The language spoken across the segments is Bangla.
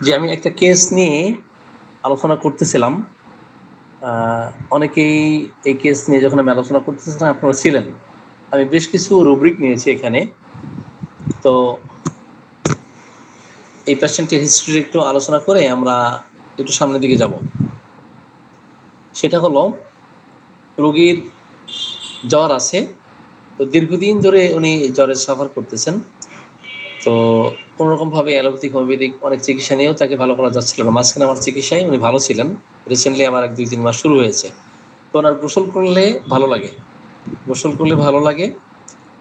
যে আমি একটা কেস নিয়ে আলোচনা করতেছিলাম, অনেকেই এই কেস নিয়ে যখন আমি আলোচনা করতেছিলাম আপনারা ছিলেন। আমি বেশ কিছু রুব্রিক নিয়েছি এখানে। তো এই পেশেন্টের হিস্ট্রি একটু আলোচনা করে আমরা একটু সামনের দিকে যাব। সেটা হলো, রোগীর জ্বর আছে, তো দীর্ঘদিন ধরে উনি জ্বরের সাফার করতেছেন। তো কোনোরকমভাবে অ্যালোপ্যাথিক হোমিওপ্যাথিক অনেক চিকিৎসা নিয়েও তাকে ভালো করা যাচ্ছিল না। মাঝখানে আমার চিকিৎসায় উনি ভালো ছিলেন। রিসেন্টলি আমার 1-2-3 মাস শুরু হয়েছে। তো ওনার গোসল করলে ভালো লাগে, গোসল করলে ভালো লাগে,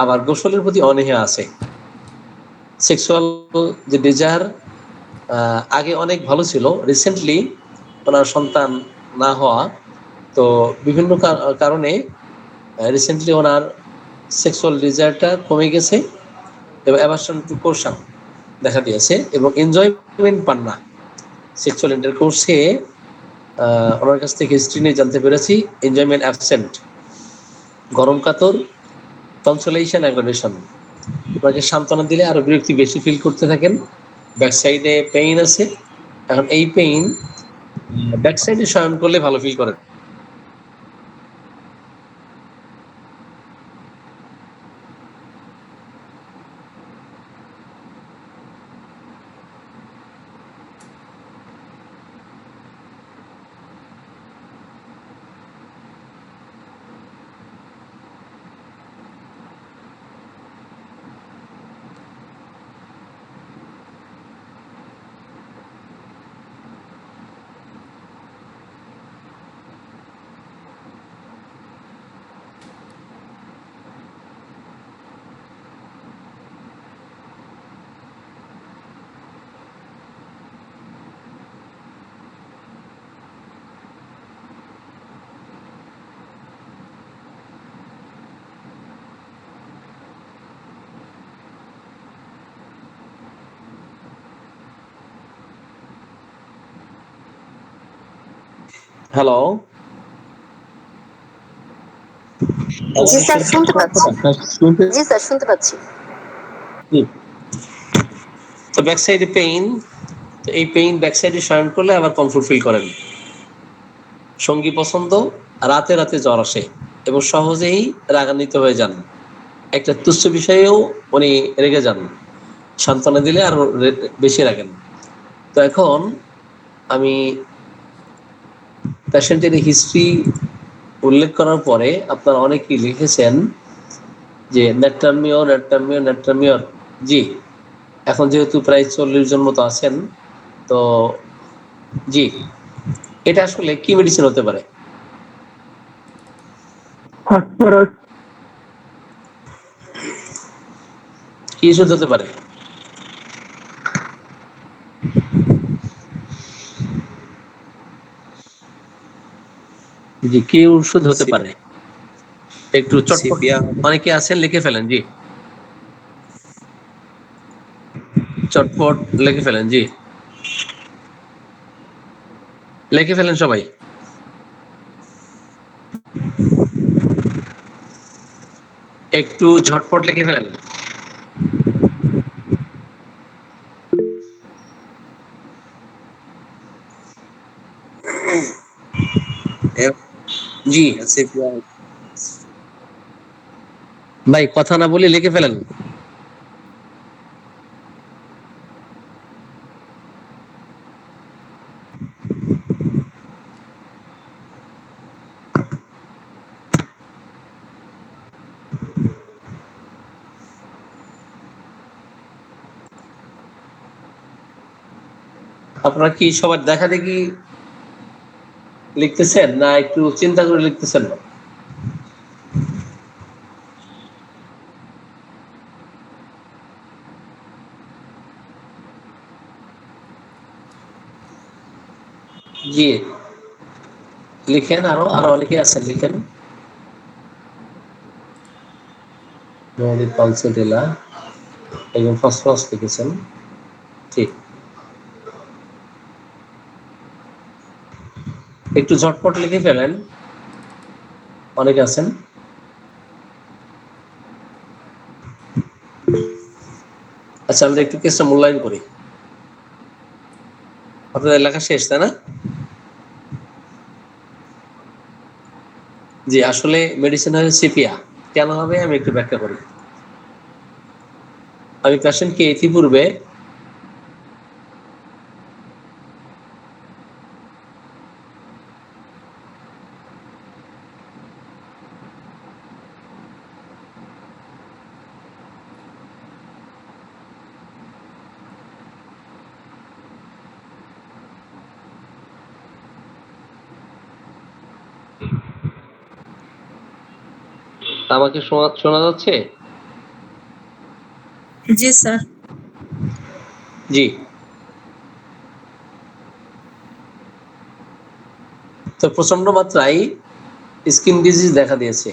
আবার গোসলের প্রতি অনীহা আছে। সেক্সুয়াল যে ডিজায়ার আগে অনেক ভালো ছিল, রিসেন্টলি ওনার সন্তান না হওয়া, তো বিভিন্ন কারণে রিসেন্টলি ওনার সেক্সুয়াল ডিজায়ারটা কমে গেছে এবং অ্যাভারশন টু কোরশন দেখা দিয়েছে এবং এনজয়মেন্ট পান না সেক্সুয়াল ইন্টারকোর্সে। ওনার কাছ থেকে হিস্ট্রি নিয়ে জানতে পেরেছি এনজয়মেন্ট অ্যাবসেন্ট, গরম কাতর, কনসোলেশন অ্যাগ্রাভেশন। ওনাকে সান্ত্বনা দিলে আরো বিরক্তি বেশি ফিল করতে থাকেন। ব্যাক সাইডে পেইন আছে, এখন এই পেইন ব্যাক সাইডে শয়ন করলে ভালো ফিল করেন। হ্যালো, জি স্যার, শুনতে পাচ্ছি। জি স্যার, শুনতে পাচ্ছি। তো ব্যাক সাইডে পেইন, তো এই পেইন ব্যাক সাইডে শয়ন করলে আবার কমফোর্ট ফিল করেন। সঙ্গী পছন্দ, রাতে রাতে জ্বর আসে এবং সহজেই রাগান্বিত হয়ে যান। একটা তুচ্ছ বিষয়েও উনি রেগে যান, সান্ত্বনা দিলে আরো বেশি রাগেন। তো এখন আমি পেশেন্টের হিস্ট্রি উল্লেখ করার পরে আপনারা অনেকেই লিখেছেন যে ন্যাট্রামিওর ন্যাট্রামিওর ন্যাট্রামিওর। জি, এখন যেহেতু প্রায় 40 জন মতো আছেন, তো জি, এটা আসলে কি মেডিসিন হতে পারে? কি ওষুধ হতে পারে? জি, কি ওষুধ হতে পারে? একটু চটপট, অনেকে আছেন লিখে ফেলেন। জি, চটপট লিখে ফেলেন। জি, লিখে ফেলেন সবাই। একটু ঝটপট লিখে ফেলেন। জি ভাই, কথা না বলে লিখে ফেলেন। আপনারা কি সবার দেখা দেখি লিখতেছেন না একটু চিন্তা করে লিখতেছেন? জি লিখেন, আরো আরো অনেকে আছেন, লিখেন। পালসেটিলা একজন ফসফরাস লিখেছেন, ঠিক। একটু ঝটপট লিখে ফেলেন, অনেকে আছেন। আচ্ছা, আমরা একটু কেসটা মূল্যায়ন করি। আপনাদের লেখা শেষ, তাই না? জি, আসলে মেডিসিন হয় সিপিয়া। কেন হবে আমি একটু ব্যাখ্যা করি। আমি পেশেন্টকে ইতিপূর্বে আমাকে শোনা যাচ্ছে? জি স্যার। জি, তো প্রচন্ড মাত্রায় স্কিন ডিজিজ দেখা দিয়েছে।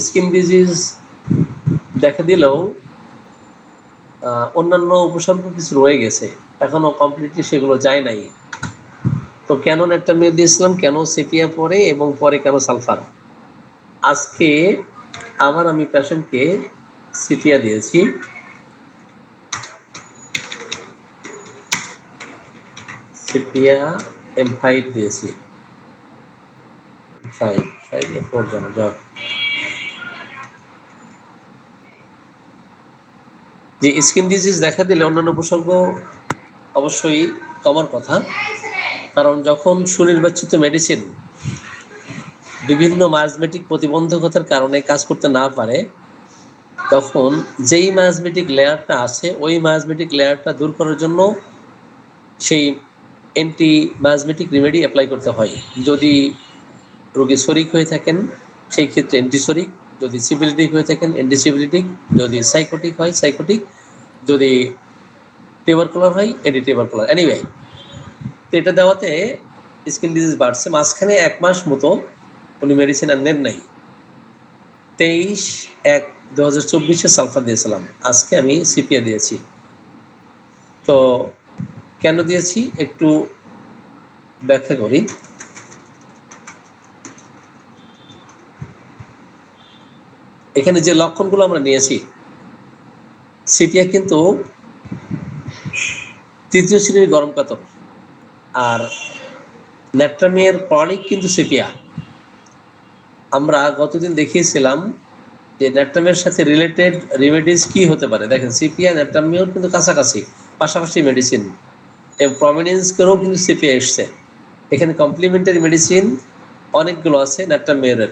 স্কিন ডিজিজ দেখা দিলেও অন্যান্য উপসর্গ কিছু রয়ে গেছে, এখনো কমপ্লিটলি সেগুলো যায় নাই। তো কেন ন্যাট্রামিয়া দিয়েছিলাম, কেন সেপিয়া পরে, এবং পরে কেন সালফার। আজকে আমি পেশেন্টকে সিপিয়া দিয়েছি, সিপিয়া M5 দিয়েছি, 5 জন যাক। যে স্কিন ডিজিজ দেখা দিলে অন্যান্য উপসর্গ অবশ্যই কমার কথা, কারণ যখন সুনির্বাচিত মেডিসিন বিভিন্ন মায়োজমেটিক প্রতিবন্ধকতার কারণে কাজ করতে না পারে, তখন যেই মায়োজমেটিক লেয়ারটা আছে ওই মায়োজমেটিক লেয়ারটা দূর করার জন্য সেই অ্যান্টি মায়োজমেটিক রেমেডি অ্যাপ্লাই করতে হয়। যদি রোগী সরিক হয়ে থাকেন সেই ক্ষেত্রে অ্যান্টিসরিক, যদি সিভিলিটিক হয়ে থাকেন অ্যান্টিসিভিলিটিক, যদি সাইকোটিক হয় সাইকোটিক, যদি টিউবারকুলার হয় অ্যান্টিটিউবারকুলার। এনিওয়ে, তো এটা দেওয়াতে স্কিন ডিজিজ বাড়ছে। মাঝখানে 1 মাস মতো উনি মেডিসিন আর নেন নাই। 23/1/2024 সালফার দিয়েছিলাম, আজকে আমি সিপিয়া দিয়েছি। তো কেন দিয়েছি একটু ব্যাখ্যা করি। এখানে যে লক্ষণগুলো আমরা নিয়েছি, সিপিয়া কিন্তু 3য় শ্রেণীর গরম কাতর, আর ন্যাট্রামিয়ার ক্রনিক কিন্তু সিপিয়া। আমরা গতদিন দেখিয়েছিলাম যে ন্যাট্রামিয়ার সাথে রিলেটেড রেমেডিস কি হতে পারে। দেখেন, সিপিয়া ন্যাট্রামিয়ার কিন্তু কাছাকাছি, পাশাপাশি মেডিসিন, এবং প্রমিনেন্স করেও কিন্তু সিপিয়া এসছে। এখানে কমপ্লিমেন্টারি মেডিসিন অনেকগুলো আছে ন্যাট্রামিয়ারের।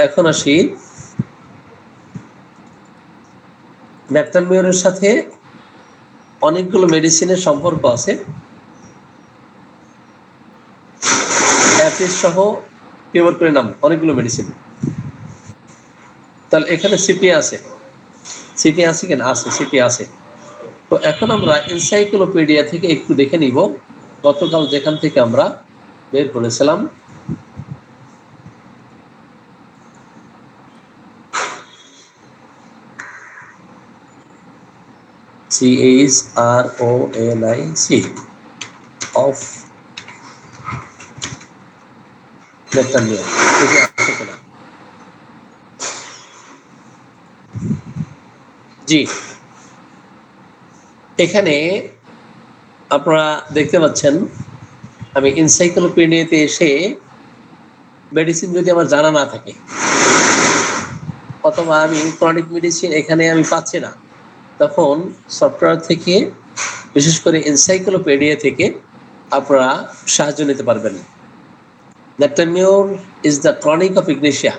এখন আসি, ন্যাট্রামিয়ারের সাথে অনেকগুলো মেডিসিনের সম্পর্ক আছে, অ্যাপিস সহ ফেভার করে নাম অনেকগুলো মেডিসিন। তাহলে এখানে সিপিয়া আছে, সিপিয়া আছে কেন? আছে, সিপিয়া আছে। তো এখন আমরা এনসাইক্লোপিডিয়া থেকে একটু দেখে নিব গতকাল যেখান থেকে আমরা বের করেছিলাম। CHRONIC অফ ন্যাট্রামিয়া, এটা আছে কিনা? জি, এখানে আপনারা দেখতে পাচ্ছেন আমি এনসাইক্লোপিডিয়াতে এসে মেডিসিন যদি আমার জানা না থাকে, অথবা আমি ক্রনিক মেডিসিন এখানে আমি পাচ্ছি না, তখন সফটওয়্যার থেকে, বিশেষ করে এনসাইক্লোপিডিয়া থেকে আপনারা সাহায্য নিতে পারবেন। Natrum mur is the chronic of ignatia.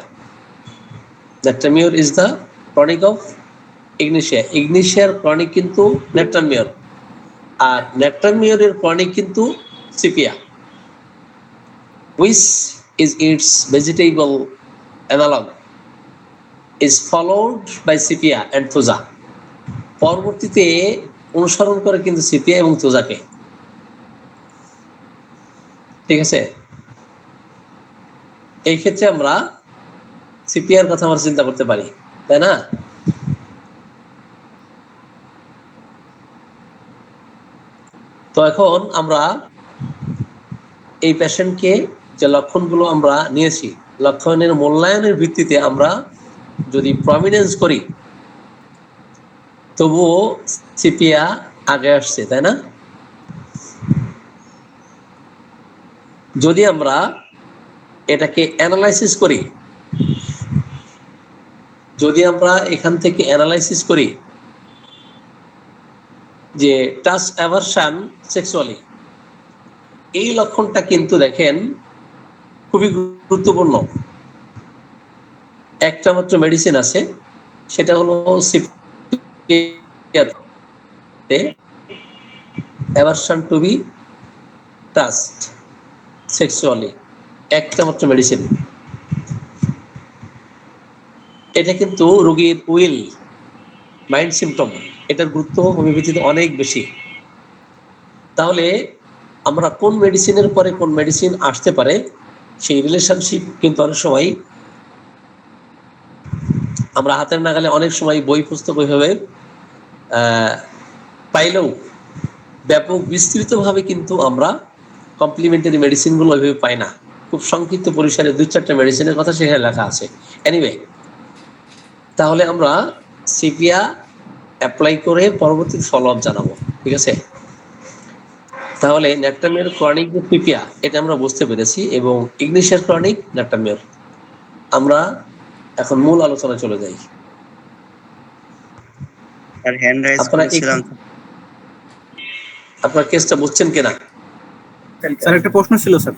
Natrum mur is the chronic of ignatia. ইগনিশিয়ার ক্রনিক কিন্তু ন্যাট্রামিওর, আর ন্যাট্রামিওরের ক্রনিক কিন্তু sepia, which is its vegetable analog is followed by sepia and তোজা। পরবর্তীতে অনুসরণ করে কিন্তু সিপিয়া এবং তোজাকে। ঠিক আছে, এই ক্ষেত্রে আমরা সিপিআর কথা আমরা চিন্তা করতে পারি, তাই না? তো এখন আমরা এই পেশেন্টকে যে লক্ষণগুলো আমরা নিয়েছি, লক্ষণের মূল্যায়নের ভিত্তিতে আমরা যদি প্রমিনেন্স করি তবুও সিপিআ আগে আসছে, তাই না? যদি আমরা এটাকে অ্যানালাইসিস করি, যদি আমরা এখান থেকে অ্যানালাইসিস করি যে টাচ অ্যাভারশন সেক্সুয়ালি, এই লক্ষণটা কিন্তু দেখেন খুবই গুরুত্বপূর্ণ। একটা মাত্র মেডিসিন আছে, সেটা হলো aversion to be touched sexually, একটা মাত্র মেডিসিন। এটা কিন্তু রোগীর উইল মাইন্ড সিমটম, এটার গুরুত্ব হোমিওপ্যাথিতে অনেক বেশি। তাহলে আমরা কোন মেডিসিনের পরে কোন মেডিসিন আসতে পারে সেই রিলেশনশিপ কিন্তু অনেক সময় আমরা হাতের নাগালে অনেক সময় বই পুস্তক ওইভাবে পাইলেও ব্যাপক বিস্তৃতভাবে কিন্তু আমরা কমপ্লিমেন্টারি মেডিসিনগুলো ওইভাবে পাই না। খুব সংক্ষিপ্ত পরিসরে 2-4টা মেডিসিনের কথা সেখানে লেখা আছে। এনিওয়ে, তাহলে আমরা সিপিআ অ্যাপ্লাই করে পরবর্তী ফলো আপ জানাবো, ঠিক আছে? তাহলে ন্যাট্রামিয়ার ক্রনিক যে সিপিআ, এটা আমরা বুঝতে পেরেছি, এবং ইগনিশিয়ার ক্রনিক ন্যাট্রামিয়ার। আমরা এখন মূল আলোচনা চলে যাই। আর হ্যান্ড রাইজ করেছিলাম। আপনার কেসটা বুঝছেন কিনা? স্যার একটা প্রশ্ন ছিল স্যার।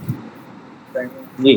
জি।